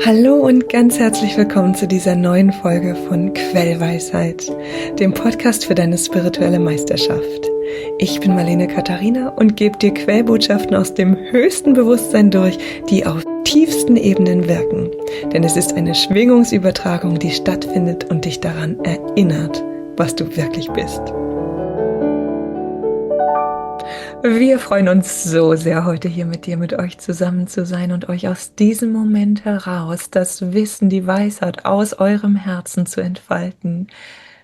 Hallo und ganz herzlich willkommen zu dieser neuen Folge von Quellweisheit, dem Podcast für deine spirituelle Meisterschaft. Ich bin Marlene Katharina und gebe dir Quellbotschaften aus dem höchsten Bewusstsein durch, die auf tiefsten Ebenen wirken. Denn es ist eine Schwingungsübertragung, die stattfindet und dich daran erinnert, was du wirklich bist. Wir freuen uns so sehr, heute hier mit euch zusammen zu sein und euch aus diesem Moment heraus das Wissen, die Weisheit aus eurem Herzen zu entfalten.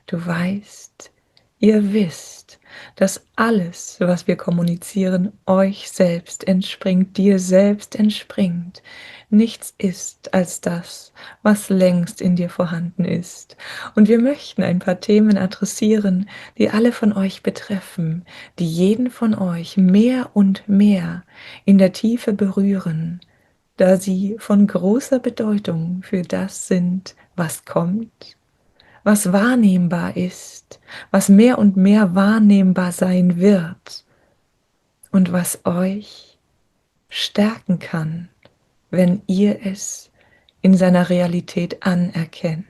Du weißt, ihr wisst, dass alles, was wir kommunizieren, euch selbst entspringt, dir selbst entspringt. Nichts ist als das, was längst in dir vorhanden ist. Und wir möchten ein paar Themen adressieren, die alle von euch betreffen, die jeden von euch mehr und mehr in der Tiefe berühren, da sie von großer Bedeutung für das sind, was kommt, was wahrnehmbar ist, was mehr und mehr wahrnehmbar sein wird und was euch stärken kann, wenn ihr es in seiner Realität anerkennt.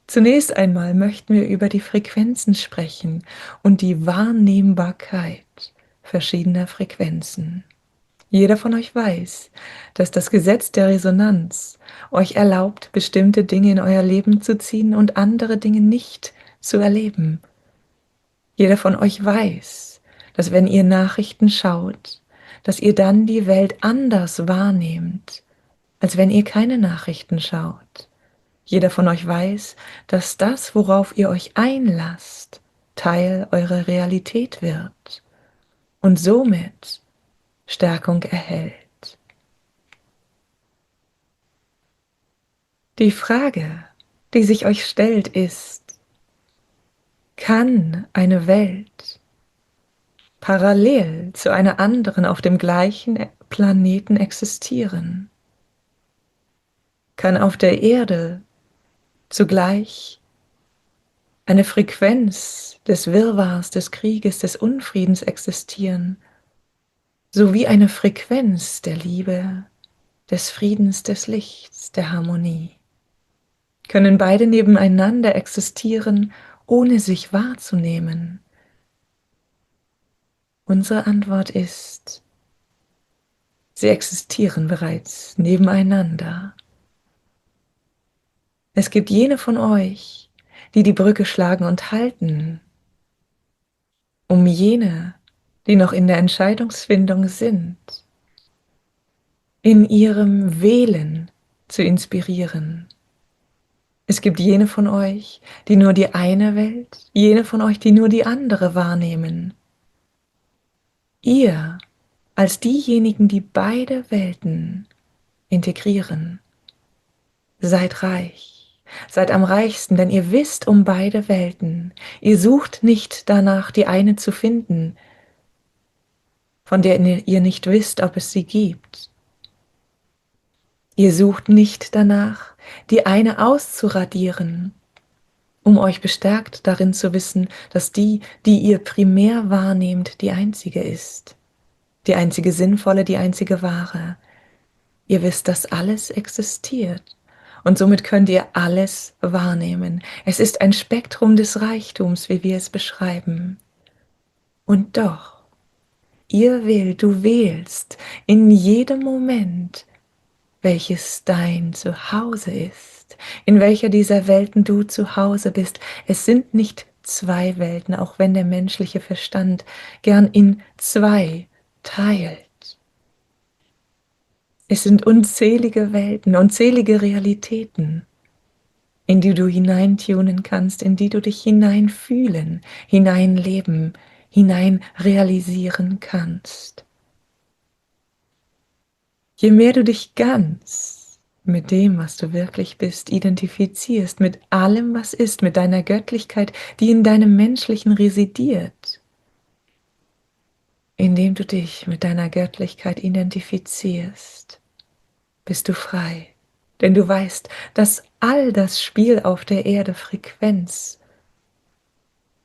Zunächst einmal möchten wir über die Frequenzen sprechen und die Wahrnehmbarkeit verschiedener Frequenzen. Jeder von euch weiß, dass das Gesetz der Resonanz euch erlaubt, bestimmte Dinge in euer Leben zu ziehen und andere Dinge nicht zu erleben. Jeder von euch weiß, dass wenn ihr Nachrichten schaut, dass ihr dann die Welt anders wahrnehmt, als wenn ihr keine Nachrichten schaut. Jeder von euch weiß, dass das, worauf ihr euch einlasst, Teil eurer Realität wird und somit Stärkung erhält. Die Frage, die sich euch stellt, ist: Kann eine Welt parallel zu einer anderen auf dem gleichen Planeten existieren? Kann auf der Erde zugleich eine Frequenz des Wirrwarrs, des Krieges, des Unfriedens existieren, sowie eine Frequenz der Liebe, des Friedens, des Lichts, der Harmonie? Können beide nebeneinander existieren, ohne sich wahrzunehmen? Unsere Antwort ist: Sie existieren bereits nebeneinander. Es gibt jene von euch, die die Brücke schlagen und halten, um jene, die noch in der Entscheidungsfindung sind, in ihrem Wählen zu inspirieren. Es gibt jene von euch, die nur die eine Welt, jene von euch, die nur die andere wahrnehmen. Ihr, als diejenigen, die beide Welten integrieren, seid reich, seid am reichsten, denn ihr wisst um beide Welten. Ihr sucht nicht danach, die eine zu finden, von der ihr nicht wisst, ob es sie gibt. Ihr sucht nicht danach, die eine auszuradieren, um euch bestärkt darin zu wissen, dass die, die ihr primär wahrnehmt, die einzige ist, die einzige sinnvolle, die einzige wahre. Ihr wisst, dass alles existiert und somit könnt ihr alles wahrnehmen. Es ist ein Spektrum des Reichtums, wie wir es beschreiben. Und doch, du wählst in jedem Moment, welches dein Zuhause ist, in welcher dieser Welten du zu Hause bist. Es sind nicht zwei Welten, auch wenn der menschliche Verstand gern in zwei teilt. Es sind unzählige Welten, unzählige Realitäten, in die du hineintunen kannst, in die du dich hineinfühlen, hineinleben, hinein realisieren kannst. Je mehr du dich ganz mit dem, was du wirklich bist, identifizierst, mit allem, was ist, mit deiner Göttlichkeit, die in deinem Menschlichen residiert, indem du dich mit deiner Göttlichkeit identifizierst, bist du frei. Denn du weißt, dass all das Spiel auf der Erde Frequenz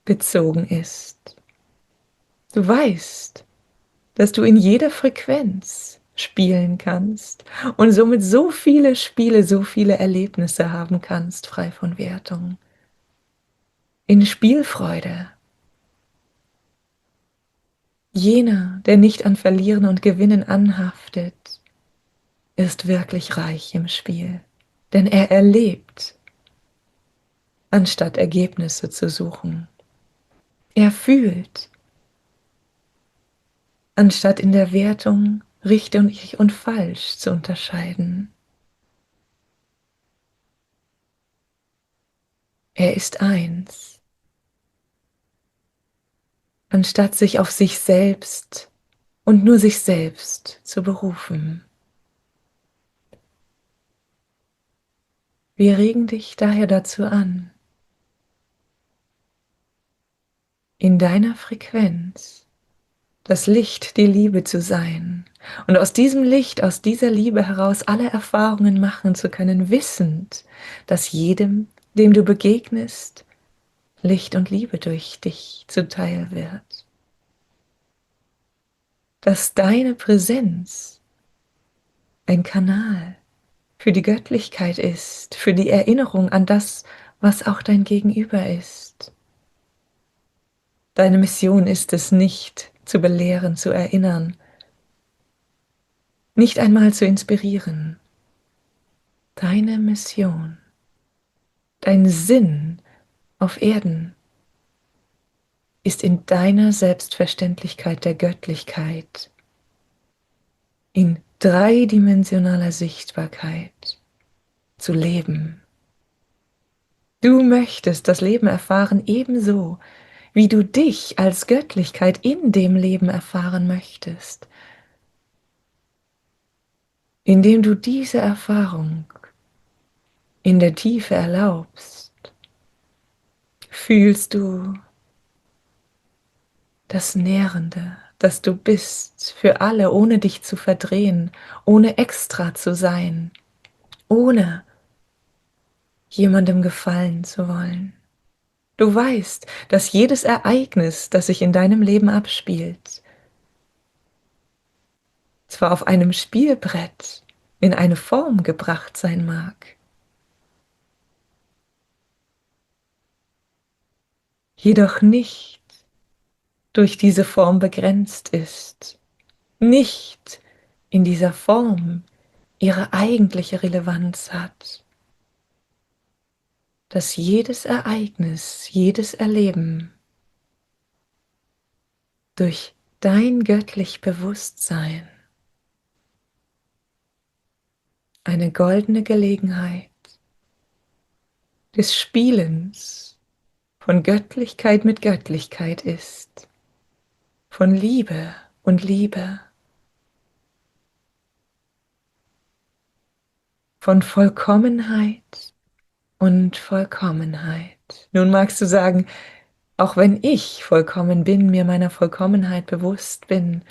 bezogen ist. Du weißt, dass du in jeder Frequenz spielen kannst und somit so viele Spiele, so viele Erlebnisse haben kannst, frei von Wertung. In Spielfreude. Jener, der nicht an Verlieren und Gewinnen anhaftet, ist wirklich reich im Spiel, denn er erlebt, anstatt Ergebnisse zu suchen. Er fühlt, anstatt in der Wertung richtig und falsch zu unterscheiden. Er ist eins, anstatt sich auf sich selbst und nur sich selbst zu berufen. Wir regen dich daher dazu an, in deiner Frequenz das Licht, die Liebe zu sein und aus diesem Licht, aus dieser Liebe heraus alle Erfahrungen machen zu können, wissend, dass jedem, dem du begegnest, Licht und Liebe durch dich zuteil wird. Dass deine Präsenz ein Kanal für die Göttlichkeit ist, für die Erinnerung an das, was auch dein Gegenüber ist. Deine Mission ist es nicht, zu belehren, zu erinnern, nicht einmal zu inspirieren. Deine Mission, dein Sinn auf Erden ist in deiner Selbstverständlichkeit der Göttlichkeit, in dreidimensionaler Sichtbarkeit zu leben. Du möchtest das Leben erfahren ebenso, wie du dich als Göttlichkeit in dem Leben erfahren möchtest, indem du diese Erfahrung in der Tiefe erlaubst, fühlst du das Nährende, das du bist für alle, ohne dich zu verdrehen, ohne extra zu sein, ohne jemandem gefallen zu wollen. Du weißt, dass jedes Ereignis, das sich in deinem Leben abspielt, zwar auf einem Spielbrett in eine Form gebracht sein mag, jedoch nicht durch diese Form begrenzt ist, nicht in dieser Form ihre eigentliche Relevanz hat, dass jedes Ereignis, jedes Erleben durch dein göttlich Bewusstsein eine goldene Gelegenheit des Spielens von Göttlichkeit mit Göttlichkeit ist, von Liebe und Liebe, von Vollkommenheit und Vollkommenheit. Nun magst du sagen, auch wenn ich vollkommen bin, mir meiner Vollkommenheit bewusst bin,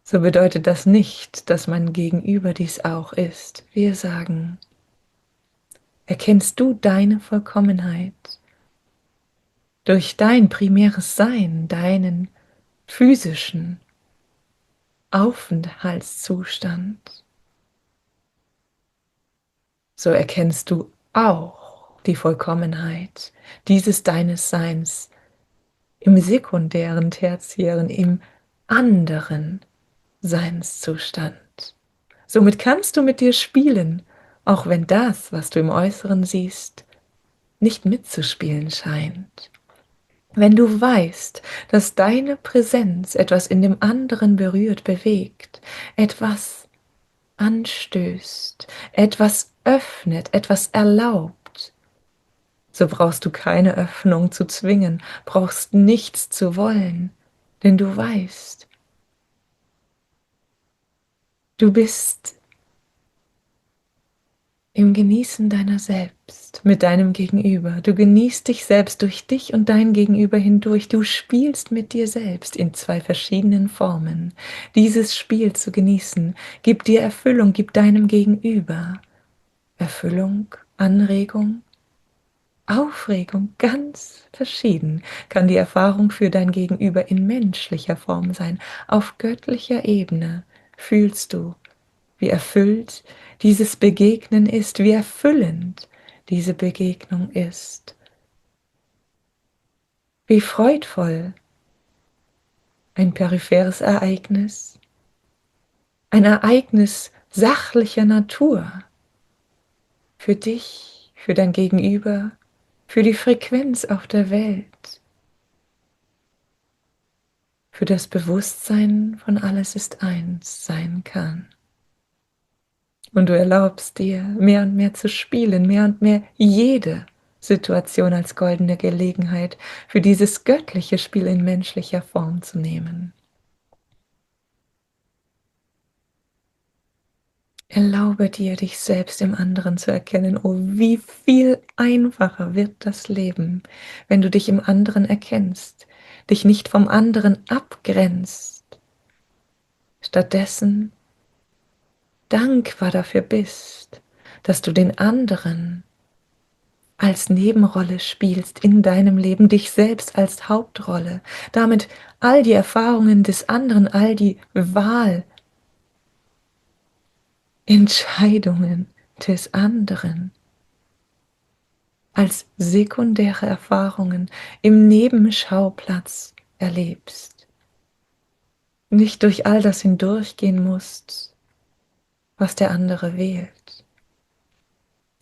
so bedeutet das nicht, dass mein Gegenüber dies auch ist. Wir sagen, erkennst du deine Vollkommenheit durch dein primäres Sein, deinen physischen Aufenthaltszustand, so erkennst du auch die Vollkommenheit dieses deines Seins im sekundären, tertiären, im anderen Seinszustand. Somit kannst du mit dir spielen, auch wenn das, was du im Äußeren siehst, nicht mitzuspielen scheint. Wenn du weißt, dass deine Präsenz etwas in dem anderen berührt, bewegt, etwas anstößt, etwas öffnet, etwas erlaubt, so brauchst du keine Öffnung zu zwingen, brauchst nichts zu wollen, denn du weißt, du bist im Genießen deiner selbst, mit deinem Gegenüber. Du genießt dich selbst durch dich und dein Gegenüber hindurch. Du spielst mit dir selbst in zwei verschiedenen Formen. Dieses Spiel zu genießen, gibt dir Erfüllung, gibt deinem Gegenüber Erfüllung, Anregung, Aufregung, ganz verschieden kann die Erfahrung für dein Gegenüber in menschlicher Form sein, auf göttlicher Ebene, fühlst du, wie erfüllt dieses Begegnen ist, wie erfüllend diese Begegnung ist, wie freudvoll ein peripheres Ereignis, ein Ereignis sachlicher Natur für dich, für dein Gegenüber, für die Frequenz auf der Welt, für das Bewusstsein von alles ist eins sein kann. Und du erlaubst dir, mehr und mehr zu spielen, mehr und mehr jede Situation als goldene Gelegenheit für dieses göttliche Spiel in menschlicher Form zu nehmen. Erlaube dir, dich selbst im anderen zu erkennen. Oh, wie viel einfacher wird das Leben, wenn du dich im anderen erkennst, dich nicht vom anderen abgrenzt, stattdessen dankbar dafür bist, dass du den anderen als Nebenrolle spielst in deinem Leben, dich selbst als Hauptrolle, damit all die Erfahrungen des anderen, all die Wahlentscheidungen des anderen als sekundäre Erfahrungen im Nebenschauplatz erlebst, nicht durch all das hindurchgehen musst, was der andere wählt.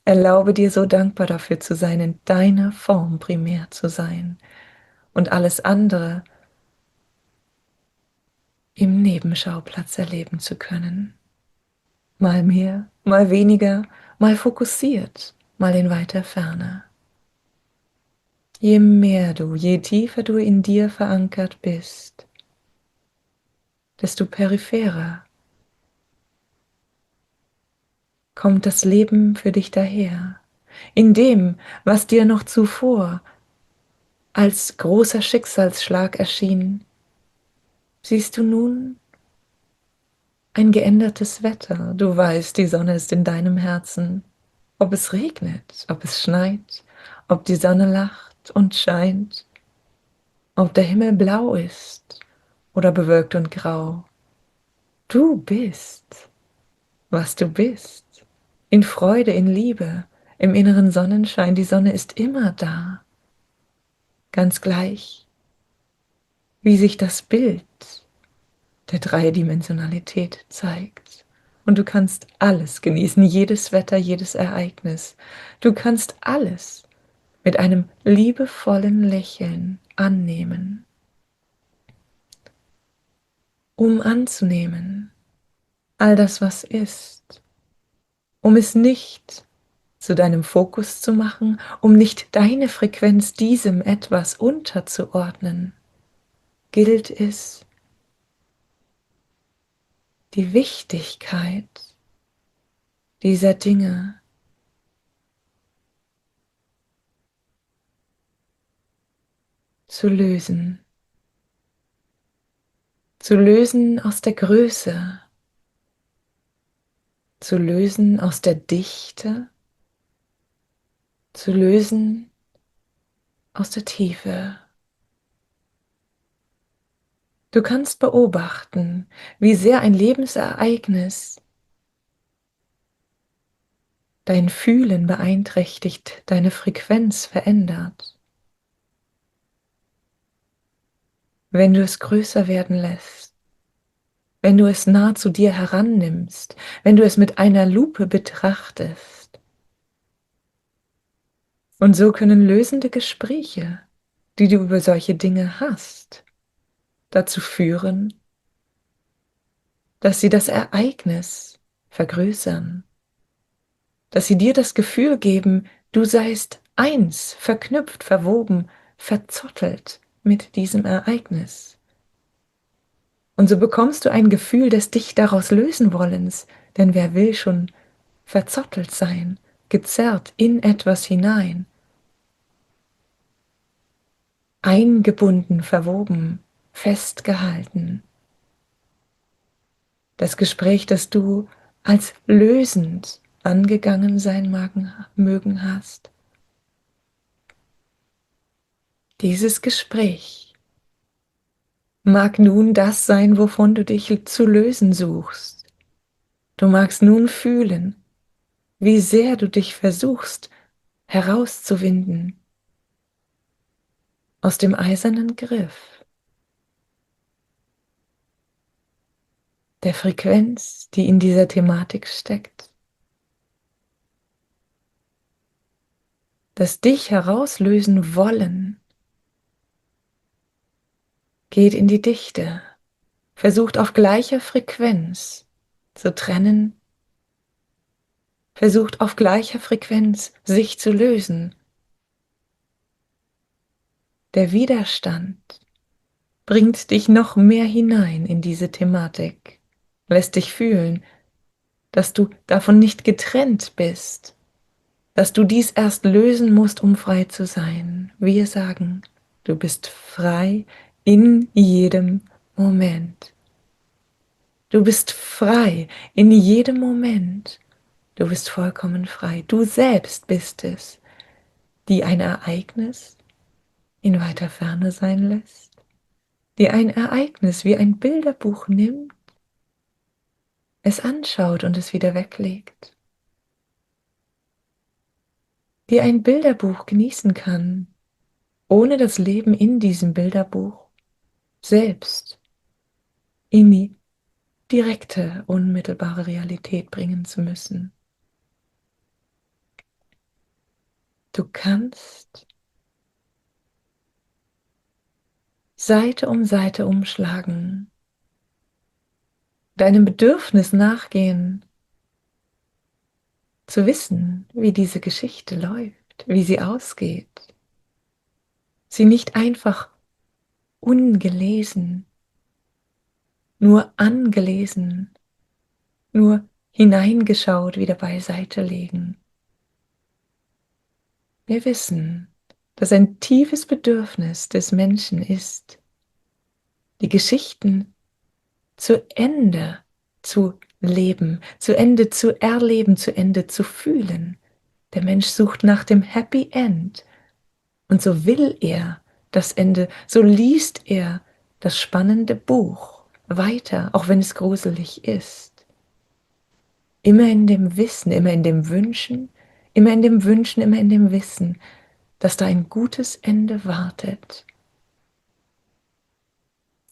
Erlaube dir so dankbar dafür zu sein, in deiner Form primär zu sein und alles andere im Nebenschauplatz erleben zu können. Mal mehr, mal weniger, mal fokussiert, mal in weiter Ferne. Je mehr du, je tiefer du in dir verankert bist, desto peripherer kommt das Leben für dich daher. In dem, was dir noch zuvor als großer Schicksalsschlag erschien, siehst du nun ein geändertes Wetter. Du weißt, die Sonne ist in deinem Herzen. Ob es regnet, ob es schneit, ob die Sonne lacht und scheint, ob der Himmel blau ist oder bewölkt und grau. Du bist, was du bist. In Freude, in Liebe, im inneren Sonnenschein. Die Sonne ist immer da. Ganz gleich, wie sich das Bild der Dreidimensionalität zeigt. Und du kannst alles genießen, jedes Wetter, jedes Ereignis. Du kannst alles mit einem liebevollen Lächeln annehmen, um anzunehmen all das, was ist, um es nicht zu deinem Fokus zu machen, um nicht deine Frequenz diesem etwas unterzuordnen, gilt es, die Wichtigkeit dieser Dinge zu lösen aus der Größe, zu lösen aus der Dichte, zu lösen aus der Tiefe. Du kannst beobachten, wie sehr ein Lebensereignis dein Fühlen beeinträchtigt, deine Frequenz verändert, wenn du es größer werden lässt, wenn du es nah zu dir herannimmst, wenn du es mit einer Lupe betrachtest. Und so können lösende Gespräche, die du über solche Dinge hast, dazu führen, dass sie das Ereignis vergrößern, dass sie dir das Gefühl geben, du seist eins, verknüpft, verwoben, verzottelt mit diesem Ereignis. Und so bekommst du ein Gefühl des dich daraus lösen wollens, denn wer will schon verzottelt sein, gezerrt in etwas hinein, eingebunden, verwoben, festgehalten. Das Gespräch, das du als lösend angegangen sein mögen hast. Dieses Gespräch mag nun das sein, wovon du dich zu lösen suchst. Du magst nun fühlen, wie sehr du dich versuchst herauszuwinden aus dem eisernen Griff der Frequenz, die in dieser Thematik steckt. Das dich herauslösen wollen geht in die Dichte, versucht auf gleicher Frequenz zu trennen, versucht auf gleicher Frequenz sich zu lösen. Der Widerstand bringt dich noch mehr hinein in diese Thematik, lässt dich fühlen, dass du davon nicht getrennt bist, dass du dies erst lösen musst, um frei zu sein. Wir sagen, du bist frei in jedem Moment. Du bist frei in jedem Moment. Du bist vollkommen frei. Du selbst bist es, die ein Ereignis in weiter Ferne sein lässt, die ein Ereignis wie ein Bilderbuch nimmt, es anschaut und es wieder weglegt, die ein Bilderbuch genießen kann, ohne das Leben in diesem Bilderbuch selbst in die direkte, unmittelbare Realität bringen zu müssen. Du kannst Seite um Seite umschlagen, deinem Bedürfnis nachgehen, zu wissen, wie diese Geschichte läuft, wie sie ausgeht, sie nicht einfach ungelesen, nur angelesen, nur hineingeschaut wieder beiseite legen. Wir wissen, dass ein tiefes Bedürfnis des Menschen ist, die Geschichten zu Ende zu leben, zu Ende zu erleben, zu Ende zu fühlen. Der Mensch sucht nach dem Happy End und so will er das Ende, so liest er das spannende Buch weiter, auch wenn es gruselig ist. Immer in dem Wissen, immer in dem Wünschen, immer in dem Wünschen, immer in dem Wissen, dass da ein gutes Ende wartet.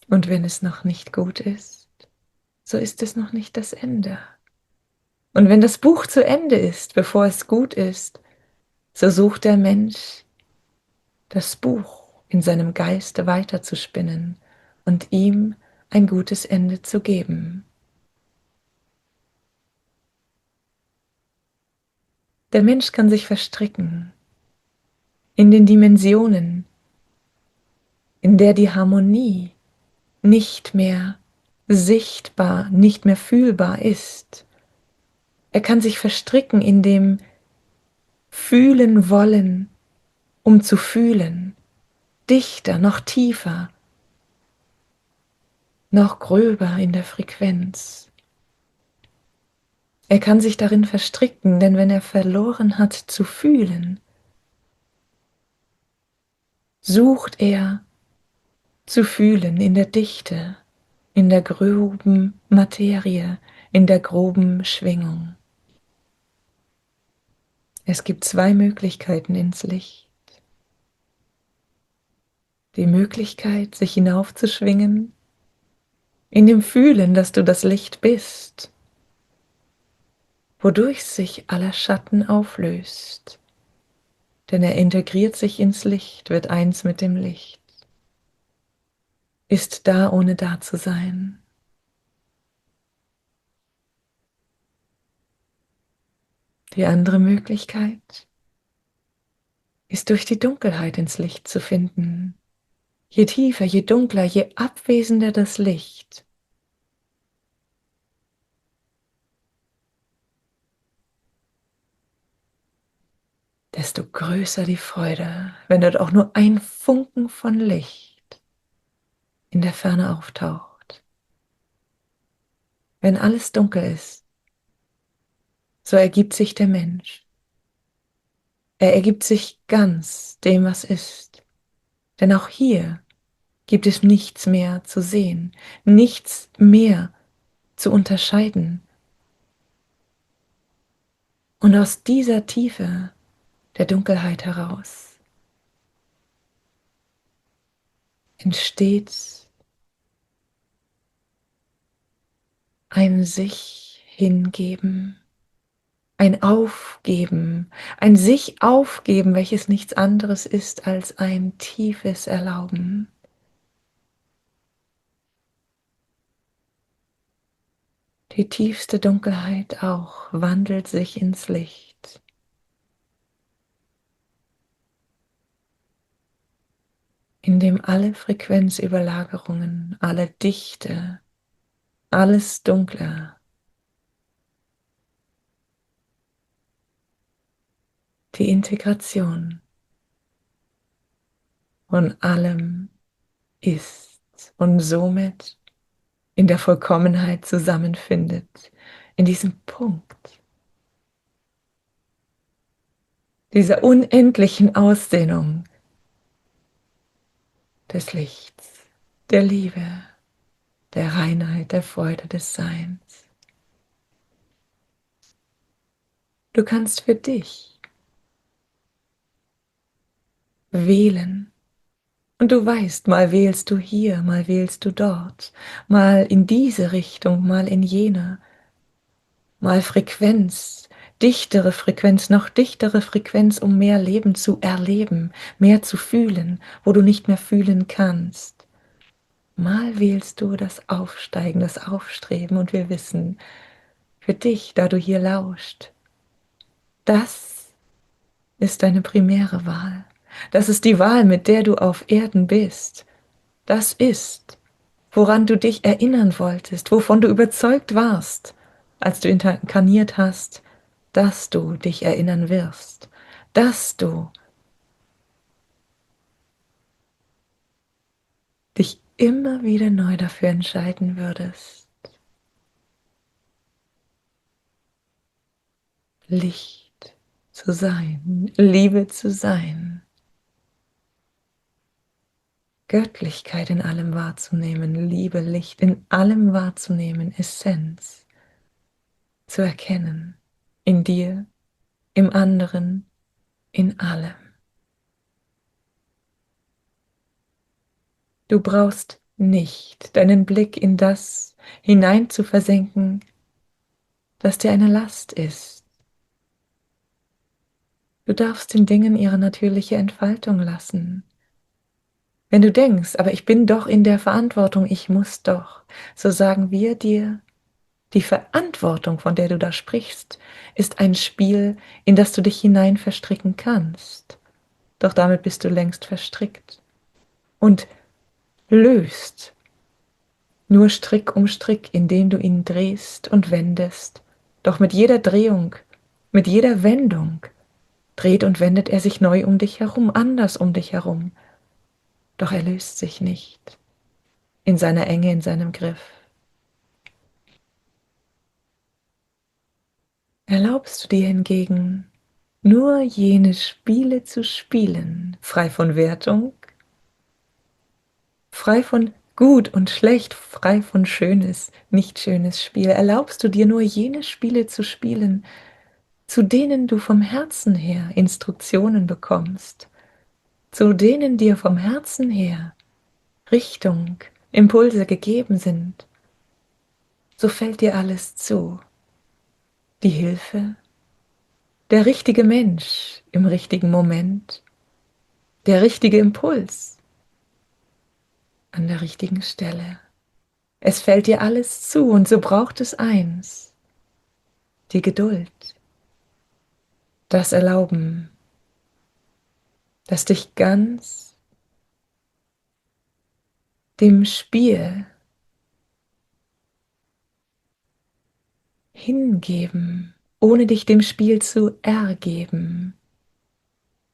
Und wenn es noch nicht gut ist, so ist es noch nicht das Ende. Und wenn das Buch zu Ende ist, bevor es gut ist, so sucht der Mensch das Buch in seinem Geiste weiterzuspinnen und ihm ein gutes Ende zu geben. Der Mensch kann sich verstricken in den Dimensionen, in der die Harmonie nicht mehr sichtbar, nicht mehr fühlbar ist. Er kann sich verstricken in dem Fühlen wollen, um zu fühlen, dichter, noch tiefer, noch gröber in der Frequenz. Er kann sich darin verstricken, denn wenn er verloren hat zu fühlen, sucht er zu fühlen in der Dichte, in der groben Materie, in der groben Schwingung. Es gibt zwei Möglichkeiten ins Licht. Die Möglichkeit, sich hinaufzuschwingen, in dem Fühlen, dass du das Licht bist, wodurch sich aller Schatten auflöst, denn er integriert sich ins Licht, wird eins mit dem Licht, ist da, ohne da zu sein. Die andere Möglichkeit ist durch die Dunkelheit ins Licht zu finden. Je tiefer, je dunkler, je abwesender das Licht, desto größer die Freude, wenn dort auch nur ein Funken von Licht in der Ferne auftaucht. Wenn alles dunkel ist, so ergibt sich der Mensch. Er ergibt sich ganz dem, was ist. Denn auch hier gibt es nichts mehr zu sehen, nichts mehr zu unterscheiden. Und aus dieser Tiefe der Dunkelheit heraus entsteht ein sich hingeben, ein Aufgeben, ein sich aufgeben, welches nichts anderes ist als ein tiefes Erlauben. Die tiefste Dunkelheit auch wandelt sich ins Licht, in dem alle Frequenzüberlagerungen, alle Dichte, alles Dunkle, die Integration von allem ist und somit in der Vollkommenheit zusammenfindet, in diesem Punkt, dieser unendlichen Ausdehnung des Lichts, der Liebe, der Reinheit, der Freude des Seins. Du kannst für dich wählen. Und du weißt, mal wählst du hier, mal wählst du dort, mal in diese Richtung, mal in jene, mal Frequenz, dichtere Frequenz, noch dichtere Frequenz, um mehr Leben zu erleben, mehr zu fühlen, wo du nicht mehr fühlen kannst. Mal wählst du das Aufsteigen, das Aufstreben und wir wissen, für dich, da du hier lauscht, das ist deine primäre Wahl. Das ist die Wahl, mit der du auf Erden bist. Das ist, woran du dich erinnern wolltest, wovon du überzeugt warst, als du inkarniert hast, dass du dich erinnern wirst, dass du dich immer wieder neu dafür entscheiden würdest, Licht zu sein, Liebe zu sein, Göttlichkeit in allem wahrzunehmen, Liebe, Licht in allem wahrzunehmen, Essenz zu erkennen, in dir, im anderen, in allem. Du brauchst nicht deinen Blick in das hinein zu versenken, das dir eine Last ist. Du darfst den Dingen ihre natürliche Entfaltung lassen. Wenn du denkst, aber ich bin doch in der Verantwortung, ich muss doch, so sagen wir dir, die Verantwortung, von der du da sprichst, ist ein Spiel, in das du dich hinein verstricken kannst. Doch damit bist du längst verstrickt und löst nur Strick um Strick, indem du ihn drehst und wendest. Doch mit jeder Drehung, mit jeder Wendung dreht und wendet er sich neu um dich herum, anders um dich herum. Doch er löst sich nicht in seiner Enge, in seinem Griff. Erlaubst du dir hingegen, nur jene Spiele zu spielen, frei von Wertung, frei von gut und schlecht, frei von schönes, nicht schönes Spiel, erlaubst du dir nur jene Spiele zu spielen, zu denen du vom Herzen her Instruktionen bekommst, zu denen dir vom Herzen her Richtung, Impulse gegeben sind, so fällt dir alles zu. Die Hilfe, der richtige Mensch im richtigen Moment, der richtige Impuls an der richtigen Stelle. Es fällt dir alles zu und so braucht es eins, die Geduld, das Erlauben, das dich ganz dem Spiel hingeben, ohne dich dem Spiel zu ergeben.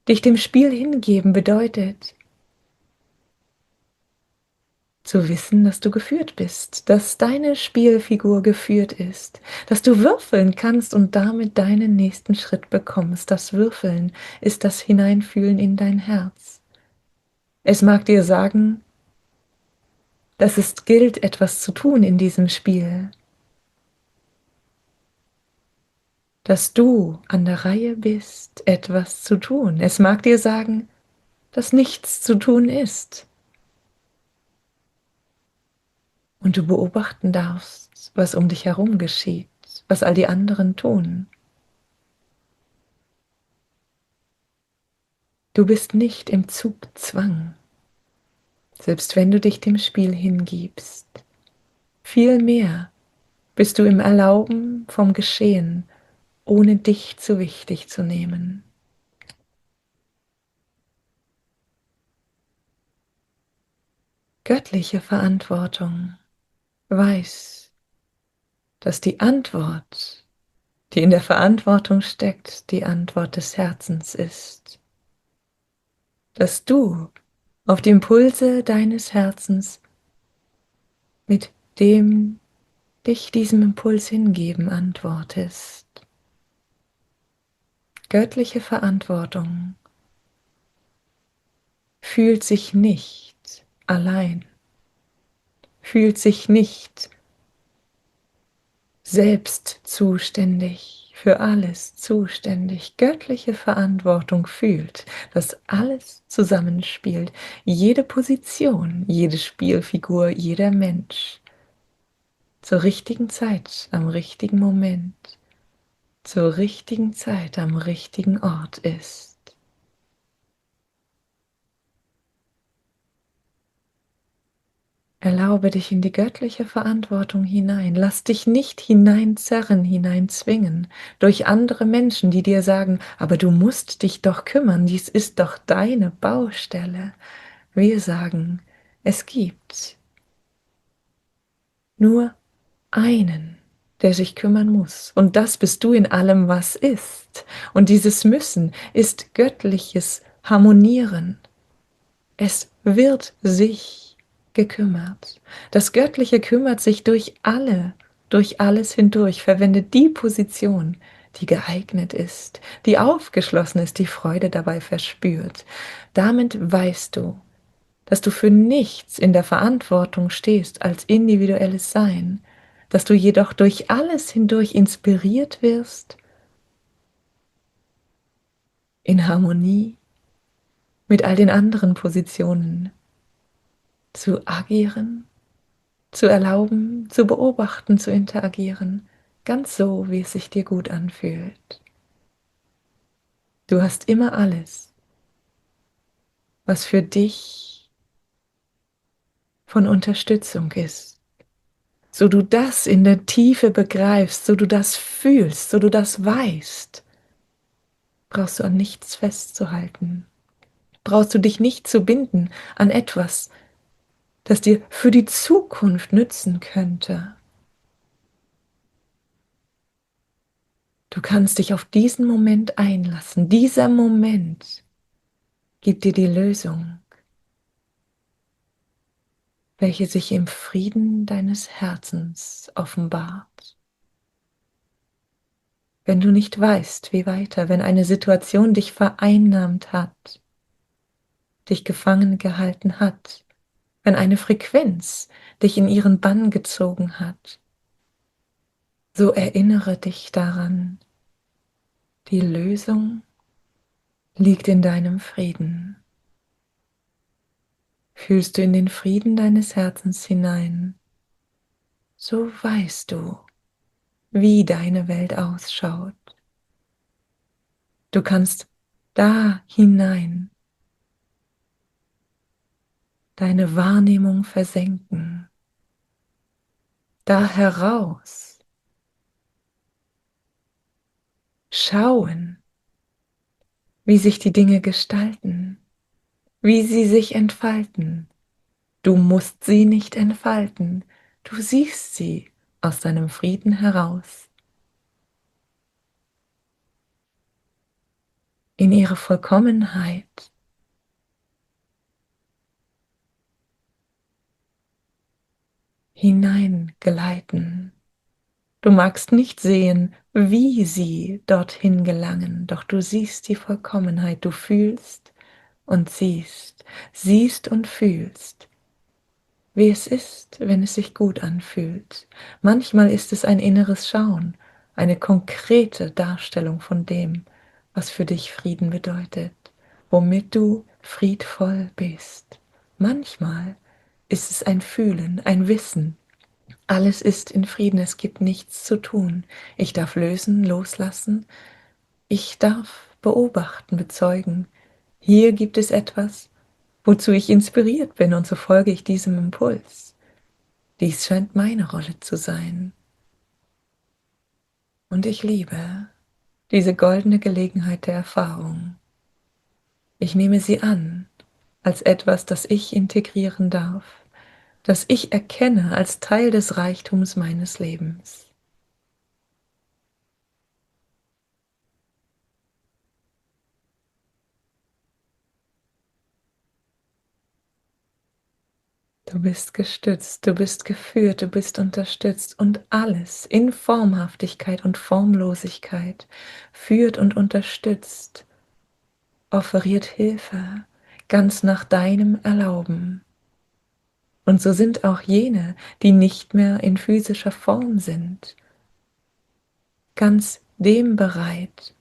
Dich dem Spiel hingeben bedeutet, zu wissen, dass du geführt bist, dass deine Spielfigur geführt ist, dass du würfeln kannst und damit deinen nächsten Schritt bekommst. Das Würfeln ist das Hineinfühlen in dein Herz. Es mag dir sagen, dass es gilt, etwas zu tun in diesem Spiel, dass du an der Reihe bist, etwas zu tun. Es mag dir sagen, dass nichts zu tun ist und du beobachten darfst, was um dich herum geschieht, was all die anderen tun. Du bist nicht im Zugzwang, selbst wenn du dich dem Spiel hingibst. Vielmehr bist du im Erlauben vom Geschehen, ohne dich zu wichtig zu nehmen. Göttliche Verantwortung weiß, dass die Antwort, die in der Verantwortung steckt, die Antwort des Herzens ist. Dass du auf die Impulse deines Herzens mit dem dich diesem Impuls hingeben antwortest. Göttliche Verantwortung fühlt sich nicht allein, fühlt sich nicht selbst zuständig, für alles zuständig. Göttliche Verantwortung fühlt, dass alles zusammenspielt, jede Position, jede Spielfigur, jeder Mensch zur richtigen Zeit, am richtigen Moment, zur richtigen Zeit, am richtigen Ort ist. Erlaube dich in die göttliche Verantwortung hinein. Lass dich nicht hineinzerren, hineinzwingen durch andere Menschen, die dir sagen, aber du musst dich doch kümmern, dies ist doch deine Baustelle. Wir sagen, es gibt nur einen, der sich kümmern muss. Und das bist du in allem, was ist. Und dieses Müssen ist göttliches Harmonieren. Es wird sich gekümmert. Das Göttliche kümmert sich durch alles hindurch, verwendet die Position, die geeignet ist, die aufgeschlossen ist, die Freude dabei verspürt. Damit weißt du, dass du für nichts in der Verantwortung stehst als individuelles Sein, dass du jedoch durch alles hindurch inspiriert wirst, in Harmonie mit all den anderen Positionen zu agieren, zu erlauben, zu beobachten, zu interagieren, ganz so, wie es sich dir gut anfühlt. Du hast immer alles, was für dich von Unterstützung ist. So du das in der Tiefe begreifst, so du das fühlst, so du das weißt, brauchst du an nichts festzuhalten. Brauchst du dich nicht zu binden an etwas, das dir für die Zukunft nützen könnte. Du kannst dich auf diesen Moment einlassen. Dieser Moment gibt dir die Lösung, welche sich im Frieden deines Herzens offenbart. Wenn du nicht weißt, wie weiter, wenn eine Situation dich vereinnahmt hat, dich gefangen gehalten hat, wenn eine Frequenz dich in ihren Bann gezogen hat, so erinnere dich daran, die Lösung liegt in deinem Frieden. Fühlst du in den Frieden deines Herzens hinein, so weißt du, wie deine Welt ausschaut. Du kannst da hinein deine Wahrnehmung versenken, da heraus schauen, wie sich die Dinge gestalten, wie sie sich entfalten. Du musst sie nicht entfalten, du siehst sie aus deinem Frieden heraus, in ihre Vollkommenheit. Hineingleiten. Du magst nicht sehen, wie sie dorthin gelangen, doch du siehst die Vollkommenheit, du fühlst und siehst, siehst und fühlst, wie es ist, wenn es sich gut anfühlt. Manchmal ist es ein inneres Schauen, eine konkrete Darstellung von dem, was für dich Frieden bedeutet, womit du friedvoll bist. Manchmal ist es ein Fühlen, ein Wissen. Alles ist in Frieden, es gibt nichts zu tun. Ich darf lösen, loslassen. Ich darf beobachten, bezeugen. Hier gibt es etwas, wozu ich inspiriert bin, und so folge ich diesem Impuls. Dies scheint meine Rolle zu sein. Und ich liebe diese goldene Gelegenheit der Erfahrung. Ich nehme sie an als etwas, das ich integrieren darf, das ich erkenne als Teil des Reichtums meines Lebens. Du bist gestützt, du bist geführt, du bist unterstützt, und alles in Formhaftigkeit und Formlosigkeit führt und unterstützt, offeriert Hilfe, ganz nach deinem Erlauben. Und so sind auch jene, die nicht mehr in physischer Form sind, ganz dem bereit,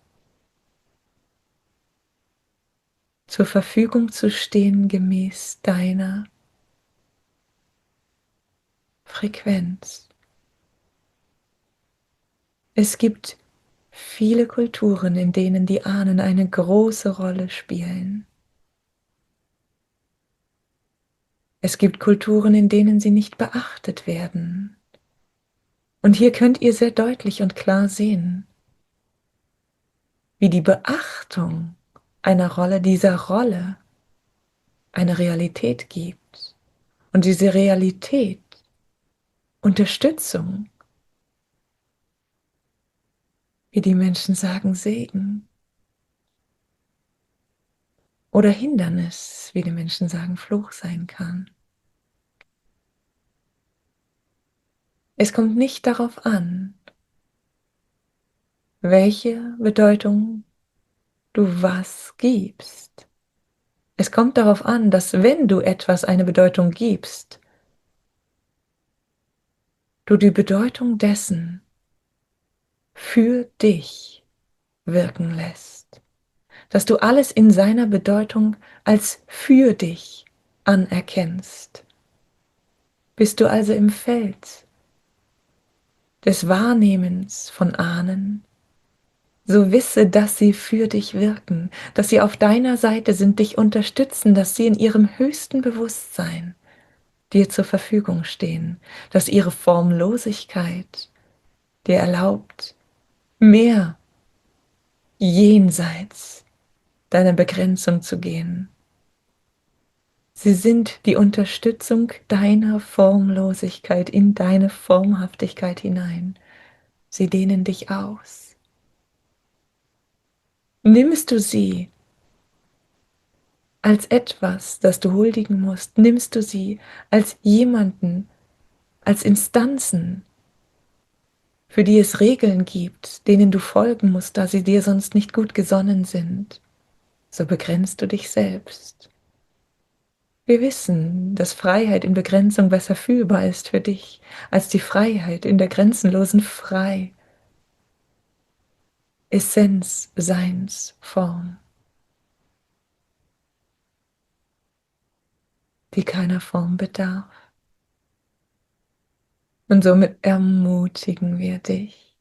zur Verfügung zu stehen gemäß deiner Frequenz. Es gibt viele Kulturen, in denen die Ahnen eine große Rolle spielen. Es gibt Kulturen, in denen sie nicht beachtet werden. Und hier könnt ihr sehr deutlich und klar sehen, wie die Beachtung einer Rolle, dieser Rolle, eine Realität gibt. Und diese Realität, Unterstützung, wie die Menschen sagen, Segen, oder Hindernis, wie die Menschen sagen, Fluch sein kann. Es kommt nicht darauf an, welche Bedeutung du was gibst. Es kommt darauf an, dass wenn du etwas eine Bedeutung gibst, du die Bedeutung dessen für dich wirken lässt. Dass du alles in seiner Bedeutung als für dich anerkennst. Bist du also im Feld des Wahrnehmens von Ahnen, so wisse, dass sie für dich wirken, dass sie auf deiner Seite sind, dich unterstützen, dass sie in ihrem höchsten Bewusstsein dir zur Verfügung stehen, dass ihre Formlosigkeit dir erlaubt, mehr jenseits deiner Begrenzung zu gehen. Sie sind die Unterstützung deiner Formlosigkeit in deine Formhaftigkeit hinein. Sie dehnen dich aus. Nimmst du sie als etwas, das du huldigen musst? Nimmst du sie als jemanden, als Instanzen, für die es Regeln gibt, denen du folgen musst, da sie dir sonst nicht gut gesonnen sind? So begrenzt du dich selbst. Wir wissen, dass Freiheit in Begrenzung besser fühlbar ist für dich, als die Freiheit in der grenzenlosen Essenz, Seins, Form, die keiner Form bedarf. Und somit ermutigen wir dich.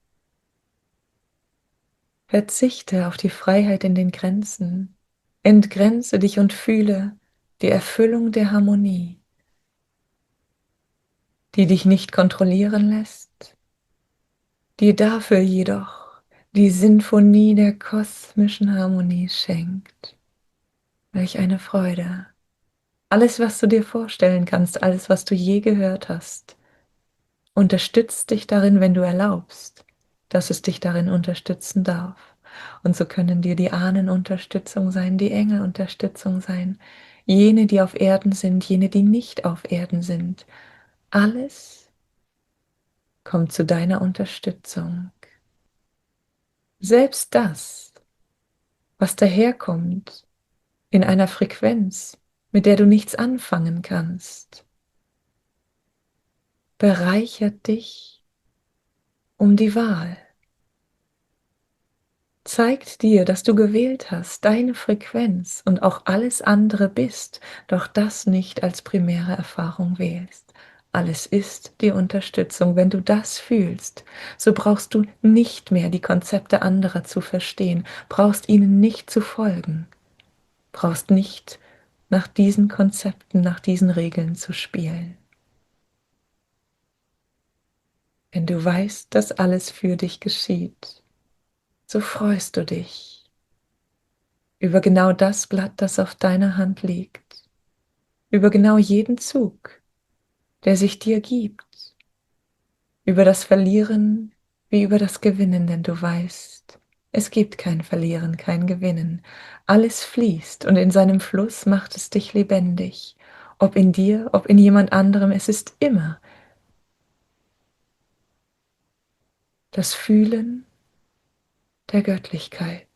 Verzichte auf die Freiheit in den Grenzen. Entgrenze dich und fühle die Erfüllung der Harmonie, die dich nicht kontrollieren lässt, dir dafür jedoch die Sinfonie der kosmischen Harmonie schenkt. Welch eine Freude! Alles, was du dir vorstellen kannst, alles, was du je gehört hast, unterstützt dich darin, wenn du erlaubst, dass es dich darin unterstützen darf. Und so können dir die Ahnen Unterstützung sein, die Engel Unterstützung sein, jene, die auf Erden sind, jene, die nicht auf Erden sind. Alles kommt zu deiner Unterstützung. Selbst das, was daherkommt in einer Frequenz, mit der du nichts anfangen kannst, bereichert dich um die Wahl, zeigt dir, dass du gewählt hast, deine Frequenz und auch alles andere bist, doch das nicht als primäre Erfahrung wählst. Alles ist die Unterstützung. Wenn du das fühlst, so brauchst du nicht mehr die Konzepte anderer zu verstehen, brauchst ihnen nicht zu folgen, brauchst nicht nach diesen Konzepten, nach diesen Regeln zu spielen. Wenn du weißt, dass alles für dich geschieht, so freust du dich über genau das Blatt, das auf deiner Hand liegt, über genau jeden Zug, der sich dir gibt, über das Verlieren wie über das Gewinnen, denn du weißt, es gibt kein Verlieren, kein Gewinnen. Alles fließt und in seinem Fluss macht es dich lebendig. Ob in dir, ob in jemand anderem, es ist immer das Fühlen der Göttlichkeit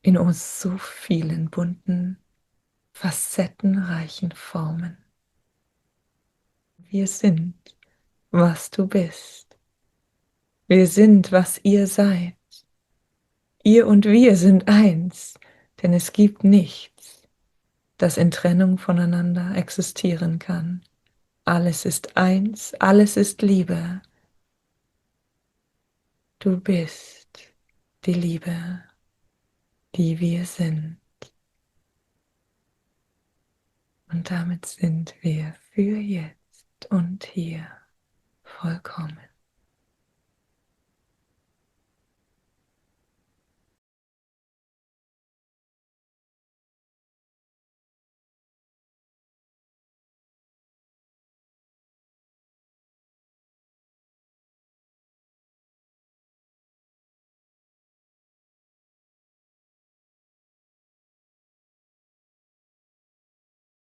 in uns so vielen bunten, facettenreichen Formen. Wir sind, was du bist. Wir sind, was ihr seid. Ihr und wir sind eins, denn es gibt nichts, das in Trennung voneinander existieren kann. Alles ist eins, alles ist Liebe. Du bist die Liebe, die wir sind. Und damit sind wir für jetzt und hier vollkommen.